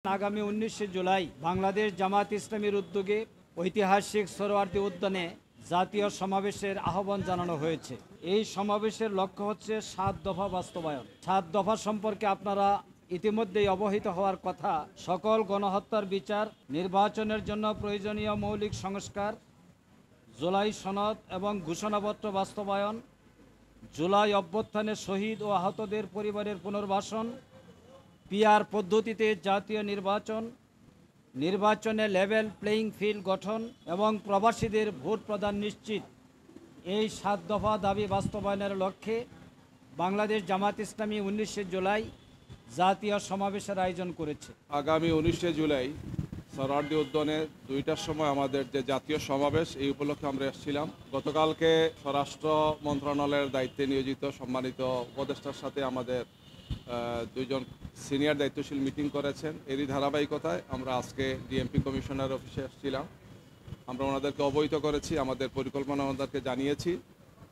আগামী 19শে জুলাই বাংলাদেশ জামাত ইসলামীর উদ্যোগে ঐতিহাসিক সোহরাওয়ার্দী উদ্যানে জাতীয় সমাবেশের আহ্বান জানানো হয়েছে। এই সমাবেশের লক্ষ্য হচ্ছে 7 দফা বাস্তবায়ন। 7 দফা সম্পর্কে আপনারা ইতিমধ্যেই অবহিত হওয়ার কথা। সকল গণহত্যার বিচার, নির্বাচনের জন্য প্রয়োজনীয় মৌলিক সংস্কার, জুলাই সনদ এবং ঘোষণাপত্র বাস্তবায়ন, জুলাই অভ্যুত্থানে শহীদ ও আহতদের পরিবারের পুনর্বাসন, পিআর পদ্ধতিতে জাতীয় নির্বাচনে লেভেল প্লেয়িং ফিল্ড গঠন এবং প্রবাসীদের ভোট প্রদান নিশ্চিত। এই 7 দফা দাবি বাস্তবায়নের লক্ষ্যে বাংলাদেশ জামাত ইসলামী 19শে জুলাই জাতীয় সমাবেশের আয়োজন করেছে। আগামী 19শে জুলাই সোহরাওয়ার্দী উদ্যানে 2টার সময় আমাদের যে জাতীয় সমাবেশ, এই উপলক্ষে আমরা এসেছিলাম। গতকালকে স্বরাষ্ট্র মন্ত্রণালয়ের দায়িত্বে নিয়োজিত সম্মানিত উপদেষ্টার সাথে আমাদের 2জন সিনিয়র দায়িত্বশীল মিটিং করেছেন। এরই ধারাবাহিকতায় আমরা আজকে ডিএমপি কমিশনার অফিসে এসেছিলাম। আমরা ওনাদেরকে অবহিত করেছি, আমাদের পরিকল্পনা ওনাদেরকে জানিয়েছি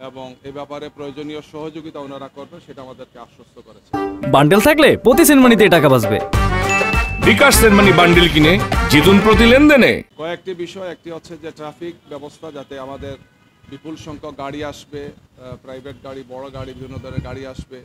এবং এ ব্যাপারে প্রয়োজনীয় সহযোগিতা ওনারা করবেন সেটা আমাদেরকে আশ্বস্ত করেছে। বান্ডেল থাকলে প্রতি সেনমানিতে টাকা বাঁচবে। বিকাশ সেনমানি বান্ডেল কিনে জিতুন প্রতি লেনদেনে। কয়েকটি বিষয়, একটি হচ্ছে যে ট্রাফিক ব্যবস্থা, যাতে আমাদের বিপুল সংখ্যক গাড়ি আসবে, প্রাইভেট গাড়ি, বড় গাড়ি, বিভিন্ন ধরনের গাড়ি আসবে,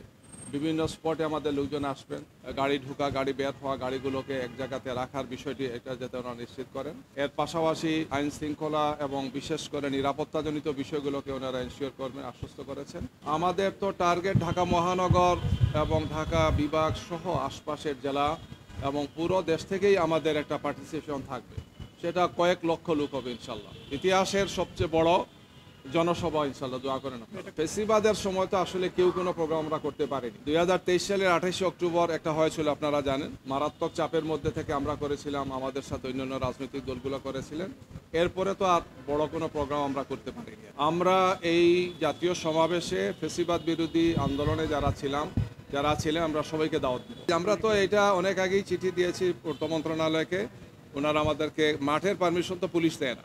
বিভিন্ন স্পটে আমাদের লোকজন আসবেন, গাড়ি ঢোকা, গাড়ি বের হওয়া, গাড়িগুলোকে এক জায়গাতে রাখার বিষয়টি এটা যাতে ওনারা নিশ্চিত করেন। এর পাশাপাশি আইন শৃঙ্খলা এবং বিশেষ করে নিরাপত্তাজনিত বিষয়গুলোকে ওনারা এনশিওর করবেন, আশ্বস্ত করেছেন। আমাদের তো টার্গেট ঢাকা মহানগর এবং ঢাকা বিভাগ সহ আশপাশের জেলা এবং পুরো দেশ থেকেই আমাদের একটা পার্টিসিপেশন থাকবে। সেটা কয়েক লক্ষ লোক হবে ইনশাল্লাহ। ইতিহাসের সবচেয়ে বড় জনসভা ইনশাল্লাহ, দোয়া করেন। ফেসিবাদের সময় তো আসলে কেউ কোনো প্রোগ্রাম আমরা করতে পারিনি। 2023 সালের 28শে অক্টোবর একটা হয়েছিল, আপনারা জানেন। মারাত্মক চাপের মধ্যে থেকে আমরা করেছিলাম, আমাদের সাথে অন্যান্য রাজনৈতিক দলগুলো করেছিলেন। এরপরে তো আর বড় কোনো প্রোগ্রাম আমরা করতে পারিনি। আমরা এই জাতীয় সমাবেশে ফেসিবাদ বিরোধী আন্দোলনে যারা ছিলেন আমরা সবাইকে দাওয়াত দিই। আমরা তো এটা অনেক আগেই চিঠি দিয়েছি পূর্ত মন্ত্রণালয়কে। ওনারা আমাদেরকে মাঠের পারমিশন তো পুলিশ দেয় না,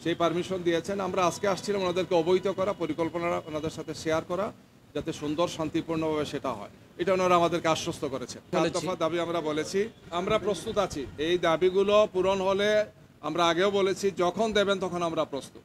সেই পারমিশন দিয়েছেন। আমরা আজকে আসছিলাম ওনাদেরকে অবহিত করা, পরিকল্পনা ওনাদের সাথে শেয়ার করা, যাতে সুন্দর শান্তিপূর্ণভাবে সেটা হয়, এটা ওনারা আমাদেরকে আশ্বস্ত করেছেন। 7 দফা দাবি আমরা বলেছি, আমরা প্রস্তুত আছি। এই দাবিগুলো পূরণ হলে, আমরা আগেও বলেছি, যখন দেবেন তখন আমরা প্রস্তুত।